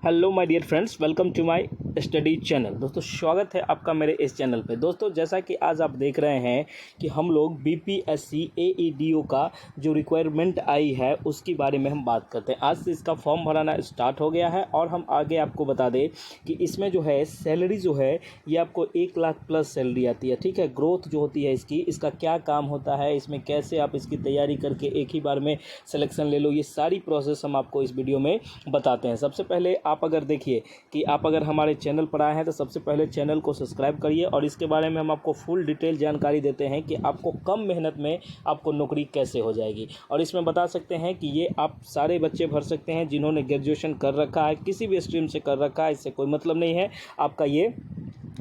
Hello my dear friends, welcome to my study channel. दोस्तों स्वागत है आपका मेरे इस चैनल पे। दोस्तों जैसा कि आज आप देख रहे हैं कि हम लोग बीपीएससी एईडीओ का जो रिक्वायरमेंट आई है उसके बारे में हम बात करते हैं। आज से इसका फॉर्म भराना स्टार्ट हो गया है और हम आगे आपको बता दें कि इसमें जो है सैलरी जो है ये आपको 1 लाख प्लस सैलरी आती है। ठीक है, ग्रोथ जो होती है इसका क्या काम होता है, इसमें कैसे आप इसकी तैयारी करके एक ही बार में सिलेक्शन ले लो, ये सारी प्रोसेस हम आपको इस वीडियो में बताते हैं। सबसे पहले आप अगर देखिए कि आप अगर हमारे चैनल पर आए हैं तो सबसे पहले चैनल को सब्सक्राइब करिए और इसके बारे में हम आपको फुल डिटेल जानकारी देते हैं कि आपको कम मेहनत में आपको नौकरी कैसे हो जाएगी। और इसमें बता सकते हैं कि ये आप सारे बच्चे भर सकते हैं जिन्होंने ग्रेजुएशन कर रखा है, किसी भी स्ट्रीम से कर रखा है, इससे कोई मतलब नहीं है, आपका ये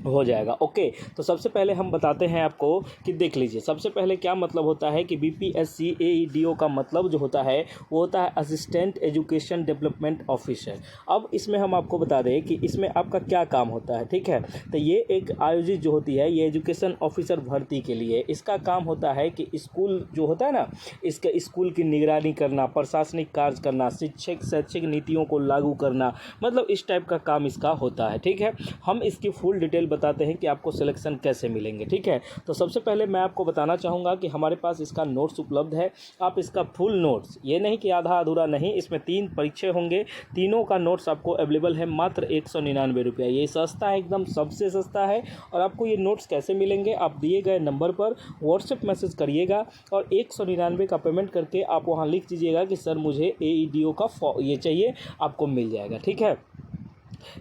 हो जाएगा। ओके, तो सबसे पहले हम बताते हैं आपको कि देख लीजिए सबसे पहले क्या मतलब होता है कि बीपीएससी एईडीओ का मतलब जो होता है वो होता है असिस्टेंट एजुकेशन डेवलपमेंट ऑफिसर। अब इसमें हम आपको बता दें कि इसमें आपका क्या काम होता है। ठीक है, तो ये एक आयोजित जो होती है ये एजुकेशन ऑफिसर भर्ती के लिए, इसका काम होता है कि स्कूल जो होता है ना, इसके स्कूल की निगरानी करना, प्रशासनिक कार्य करना, शैक्षिक नीतियों को लागू करना, मतलब इस टाइप का काम इसका होता है। ठीक है, हम इसकी फुल डिटेल बताते हैं कि आपको सिलेक्शन कैसे मिलेंगे। ठीक है, तो सबसे पहले मैं आपको बताना चाहूँगा कि हमारे पास इसका नोट्स उपलब्ध है। आप इसका फुल नोट्स, ये नहीं कि आधा अधूरा नहीं, इसमें 3 परीक्षे होंगे, तीनों का नोट्स आपको अवेलेबल है मात्र 199 रुपये। ये सस्ता है, एकदम सबसे सस्ता है। और आपको ये नोट्स कैसे मिलेंगे, आप दिए गए नंबर पर व्हाट्सएप मैसेज करिएगा और 199 का पेमेंट करके आप वहाँ लिख दीजिएगा कि सर मुझे एईडीओ का ये चाहिए, आपको मिल जाएगा। ठीक है,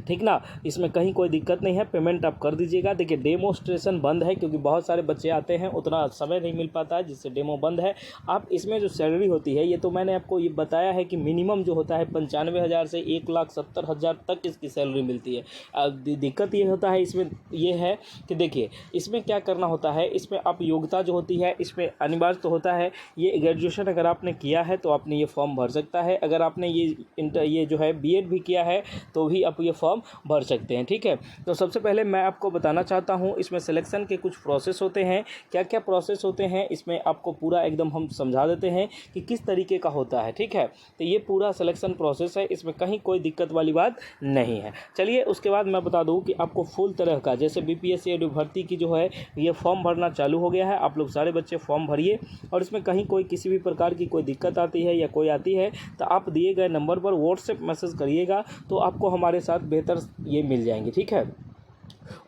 ठीक ना, इसमें कहीं कोई दिक्कत नहीं है, पेमेंट आप कर दीजिएगा। देखिए डेमोस्ट्रेशन बंद है क्योंकि बहुत सारे बच्चे आते हैं, उतना समय नहीं मिल पाता है, जिससे डेमो बंद है। आप इसमें जो सैलरी होती है ये तो मैंने आपको ये बताया है कि मिनिमम जो होता है 95,000 से 1,70,000 तक इसकी सैलरी मिलती है। दिक्कत ये होता है इसमें ये है कि देखिए इसमें क्या करना होता है, इसमें आप योग्यता जो होती है इसमें अनिवार्य तो होता है, ये ग्रेजुएशन अगर आपने किया है तो आपने ये फॉर्म भर सकता है। अगर आपने ये जो है बीएड भी किया है तो भी आप ये फॉर्म भर सकते हैं। ठीक है, तो सबसे पहले मैं आपको बताना चाहता हूं इसमें सिलेक्शन के कुछ प्रोसेस होते हैं, क्या क्या प्रोसेस होते हैं इसमें आपको पूरा एकदम हम समझा देते हैं कि किस तरीके का होता है। ठीक है, तो ये पूरा सिलेक्शन प्रोसेस है, इसमें कहीं कोई दिक्कत वाली बात नहीं है। चलिए उसके बाद मैं बता दूं कि आपको फुल तरह का, जैसे बीपीएससी भर्ती की जो है ये फॉर्म भरना चालू हो गया है, आप लोग सारे बच्चे फॉर्म भरिए और इसमें कहीं कोई किसी भी प्रकार की कोई दिक्कत आती है या कोई आती है तो आप दिए गए नंबर पर व्हाट्सएप मैसेज करिएगा तो आपको हमारे साथ बेहतर ये मिल जाएंगे। ठीक है,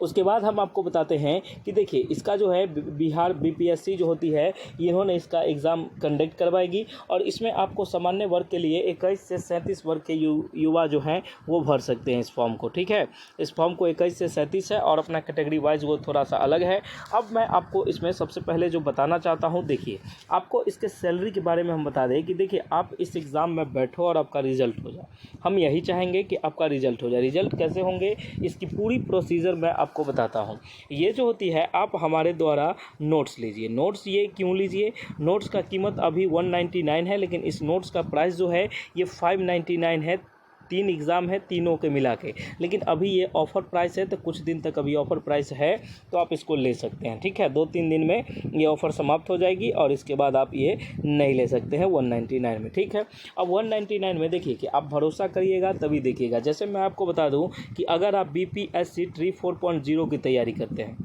उसके बाद हम आपको बताते हैं कि देखिए इसका जो है बिहार बीपीएससी जो होती है इन्होंने इसका एग्ज़ाम कंडक्ट करवाएगी और इसमें आपको सामान्य वर्ग के लिए 21 से 37 वर्ग के युवा जो हैं वो भर सकते हैं इस फॉर्म को। ठीक है, इस फॉर्म को 21 से 37 है और अपना कैटेगरी वाइज वो थोड़ा सा अलग है। अब मैं आपको इसमें सबसे पहले जो बताना चाहता हूँ, देखिए आपको इसके सैलरी के बारे में हम बता दें कि देखिए आप इस एग्ज़ाम में बैठो और आपका रिजल्ट हो जाए, हम यही चाहेंगे कि आपका रिजल्ट हो जाए। रिजल्ट कैसे होंगे इसकी पूरी प्रोसीजर मैं आपको बताता हूँ। ये जो होती है आप हमारे द्वारा नोट्स लीजिए। नोट्स ये क्यों लीजिए, नोट्स का कीमत अभी 199 है, लेकिन इस नोट्स का प्राइस जो है ये 599 है। 3 एग्ज़ाम है, तीनों के मिला के, लेकिन अभी ये ऑफ़र प्राइस है तो कुछ दिन तक अभी ऑफ़र प्राइस है तो आप इसको ले सकते हैं। ठीक है, 2-3 दिन में ये ऑफ़र समाप्त हो जाएगी और इसके बाद आप ये नहीं ले सकते हैं 199 में। ठीक है, अब 199 में देखिए कि आप भरोसा करिएगा तभी देखिएगा। जैसे मैं आपको बता दूं कि अगर आप बीपीएससी ट्री 4.0 की तैयारी करते हैं,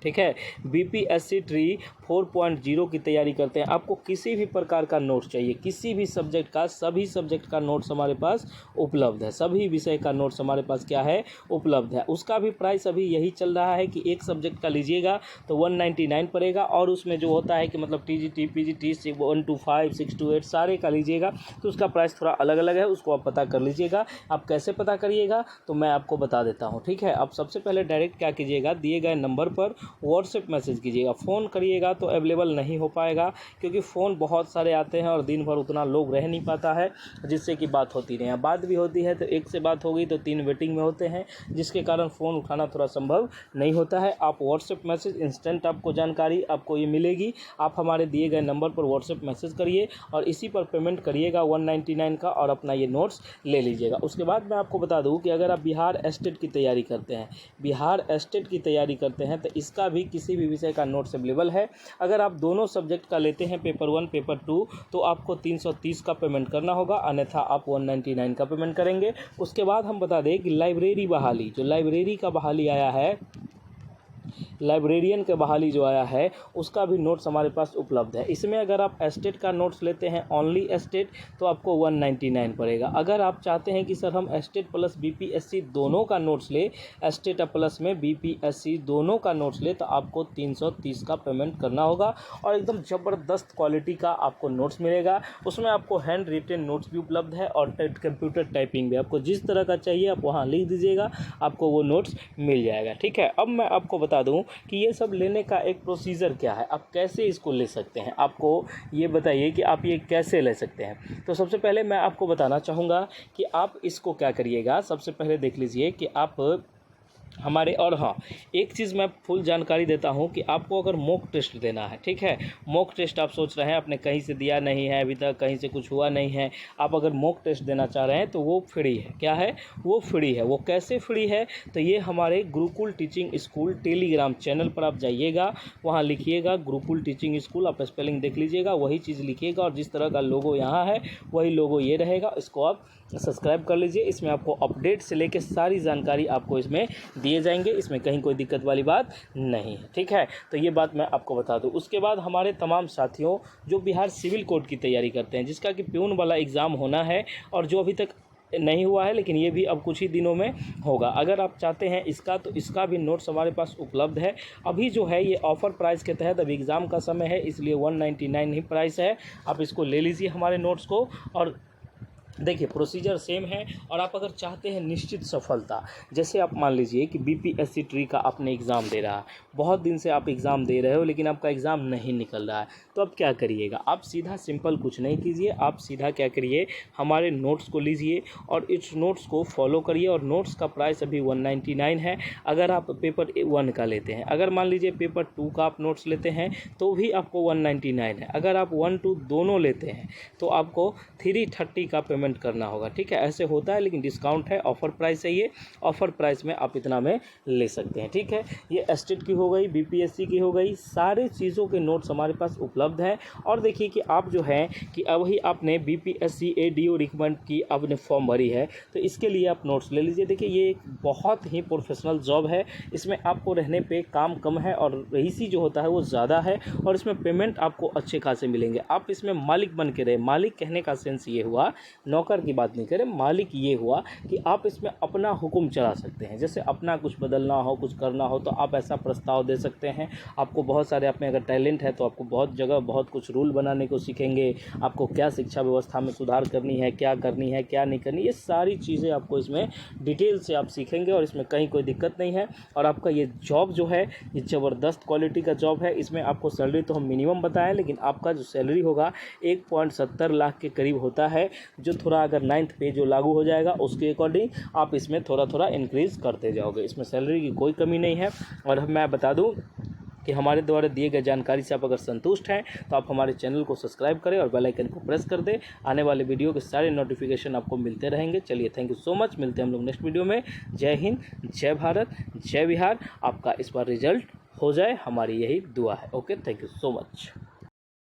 ठीक है, बीपीएससी ट्री 4.0 की तैयारी करते हैं, आपको किसी भी प्रकार का नोट्स चाहिए, किसी भी सब्जेक्ट का, सभी सब्जेक्ट का नोट्स हमारे पास उपलब्ध है, सभी विषय का नोट्स हमारे पास क्या है, उपलब्ध है। उसका भी प्राइस अभी यही चल रहा है कि एक सब्जेक्ट का लीजिएगा तो 199 पड़ेगा और उसमें जो होता है कि मतलब टीजीटी पीजीटी 1 to 5 6 to 8 सारे का लीजिएगा तो उसका प्राइस थोड़ा अलग अलग है, उसको आप पता कर लीजिएगा। आप कैसे पता करिएगा तो मैं आपको बता देता हूँ। ठीक है, आप सबसे पहले डायरेक्ट क्या कीजिएगा, दिए गए नंबर पर व्हाट्सएप मैसेज कीजिएगा। फ़ोन करिएगा तो अवेलेबल नहीं हो पाएगा क्योंकि फ़ोन बहुत सारे आते हैं और दिन भर उतना लोग रह नहीं पाता है, जिससे कि बात होती नहीं है। बात भी होती है तो एक से बात हो गई तो 3 वेटिंग में होते हैं, जिसके कारण फ़ोन उठाना थोड़ा संभव नहीं होता है। आप व्हाट्सएप मैसेज इंस्टेंट आपको जानकारी आपको ये मिलेगी, आप हमारे दिए गए नंबर पर व्हाट्सएप मैसेज करिए और इसी पर पेमेंट करिएगा 199 का और अपना ये नोट्स ले लीजिएगा। उसके बाद मैं आपको बता दूँ कि अगर आप बिहार स्टेट की तैयारी करते हैं, बिहार स्टेट की तैयारी करते हैं तो इसका उसका भी किसी भी विषय का नोट्स अवेलेबल है। अगर आप दोनों सब्जेक्ट का लेते हैं, पेपर 1 पेपर 2, तो आपको 330 का पेमेंट करना होगा, अन्यथा आप 199 का पेमेंट करेंगे। उसके बाद हम बता दें कि लाइब्रेरी बहाली, जो लाइब्रेरी का बहाली आया है, लाइब्रेरियन के बहाली जो आया है, उसका भी नोट्स हमारे पास उपलब्ध है। इसमें अगर आप एस्टेट का नोट्स लेते हैं, ओनली एस्टेट, तो आपको 199 पड़ेगा। अगर आप चाहते हैं कि सर हम एस्टेट प्लस बीपीएससी दोनों का नोट्स ले, एस्टेट प्लस में बीपीएससी दोनों का नोट्स ले, तो आपको 330 का पेमेंट करना होगा और एकदम ज़बरदस्त क्वालिटी का आपको नोट्स मिलेगा। उसमें आपको हैंड रिटेन नोट्स भी उपलब्ध है और कंप्यूटर टाइपिंग भी। आपको जिस तरह का चाहिए आप वहाँ लिख दीजिएगा, आपको वो नोट्स मिल जाएगा। ठीक है, अब मैं आपको बता दूं कि ये सब लेने का एक प्रोसीजर क्या है, आप कैसे इसको ले सकते हैं। आपको ये बताइए कि आप ये कैसे ले सकते हैं। तो सबसे पहले मैं आपको बताना चाहूँगा कि आप इसको क्या करिएगा। सबसे पहले देख लीजिए कि आप हमारे, और हाँ, एक चीज़ मैं फुल जानकारी देता हूँ कि आपको अगर मॉक टेस्ट देना है, ठीक है, मॉक टेस्ट आप सोच रहे हैं आपने कहीं से दिया नहीं है अभी तक, कहीं से कुछ हुआ नहीं है, आप अगर मॉक टेस्ट देना चाह रहे हैं तो वो फ्री है। क्या है वो? फ्री है। वो कैसे फ्री है? तो ये हमारे Gurukul teaching school Telegram channel पर आप जाइएगा, वहाँ लिखिएगा गुरुकुल टीचिंग स्कूल, आप स्पेलिंग देख लीजिएगा, वही चीज़ लिखिएगा और जिस तरह का लोगो यहाँ है वही लोगो ये रहेगा। इसको आप सब्सक्राइब कर लीजिए। इसमें आपको अपडेट से लेकर सारी जानकारी आपको इसमें दिए जाएंगे, इसमें कहीं कोई दिक्कत वाली बात नहीं है। ठीक है, तो ये बात मैं आपको बता दूं। उसके बाद हमारे तमाम साथियों जो बिहार सिविल कोड की तैयारी करते हैं, जिसका कि प्यून वाला एग्ज़ाम होना है और जो अभी तक नहीं हुआ है, लेकिन ये भी अब कुछ ही दिनों में होगा। अगर आप चाहते हैं इसका, तो इसका भी नोट्स हमारे पास उपलब्ध है। अभी जो है ये ऑफ़र प्राइस के तहत, अभी एग्ज़ाम का समय है इसलिए 199 ही प्राइस है। आप इसको ले लीजिए हमारे नोट्स को। और देखिए प्रोसीजर सेम है। और आप अगर चाहते हैं निश्चित सफलता, जैसे आप मान लीजिए कि बीपीएससी ट्री का आपने एग्ज़ाम दे रहा है, बहुत दिन से आप एग्ज़ाम दे रहे हो लेकिन आपका एग्ज़ाम नहीं निकल रहा है, तो अब क्या करिएगा। आप सीधा सिंपल कुछ नहीं कीजिए, आप सीधा क्या करिए, हमारे नोट्स को लीजिए और इस नोट्स को फॉलो करिए। और नोट्स का प्राइस अभी 199 है अगर आप पेपर 1 का लेते हैं। अगर मान लीजिए पेपर 2 का आप नोट्स लेते हैं तो भी आपको 199 है। अगर आप 1, 2 दोनों लेते हैं तो आपको 330 का पेमेंट करना होगा। ठीक है, ऐसे होता है, लेकिन डिस्काउंट है, ऑफर प्राइस है ये, ऑफर प्राइस में आप इतना में ले सकते हैं। ठीक है, ये एस्टेट की हो गई, बीपीएससी की हो गई, सारे चीज़ों के नोट्स हमारे पास उपलब्ध हैं। और देखिए कि आप जो है कि अभी आपने बीपीएससी एडीओ रिकमेंड की आपने फॉर्म भरी है, तो इसके लिए आप नोट्स ले लीजिए। देखिए ये एक बहुत ही प्रोफेशनल जॉब है, इसमें आपको रहने पे काम कम है और रईसी जो होता है वो ज़्यादा है, और इसमें पेमेंट आपको अच्छे खासे मिलेंगे। आप इसमें मालिक बन के रहे। मालिक कहने का सेंस ये हुआ, नौकर की बात नहीं करें, मालिक ये हुआ कि आप इसमें अपना हुक्म चला सकते हैं। जैसे अपना कुछ बदलना हो, कुछ करना हो, तो आप ऐसा प्रस्ताव दे सकते हैं। आपको बहुत सारे, आप में अगर टैलेंट है तो आपको बहुत जगह बहुत कुछ रूल बनाने को सीखेंगे। आपको क्या शिक्षा व्यवस्था में सुधार करनी है, क्या करनी है, क्या नहीं करनी, ये सारी चीज़ें आपको इसमें डिटेल से आप सीखेंगे और इसमें कहीं कोई दिक्कत नहीं है। और आपका ये जॉब जो है ये ज़बरदस्त क्वालिटी का जॉब है। इसमें आपको सैलरी तो हम मिनिमम बताएं, लेकिन आपका जो सैलरी होगा 1.70 लाख के करीब होता है, जो थोड़ा अगर 9th पे जो लागू हो जाएगा उसके अकॉर्डिंग आप इसमें थोड़ा थोड़ा इंक्रीज़ करते जाओगे। इसमें सैलरी की कोई कमी नहीं है। और मैं बता दूं कि हमारे द्वारा दिए गए जानकारी से आप अगर संतुष्ट हैं तो आप हमारे चैनल को सब्सक्राइब करें और बेल आइकन को प्रेस कर दें। आने वाले वीडियो के सारे नोटिफिकेशन आपको मिलते रहेंगे। चलिए, थैंक यू सो मच, मिलते हैं हम लोग नेक्स्ट वीडियो में। जय हिंद, जय भारत, जय बिहार। आपका इस बार रिजल्ट हो जाए, हमारी यही दुआ है। Okay, thank you so much.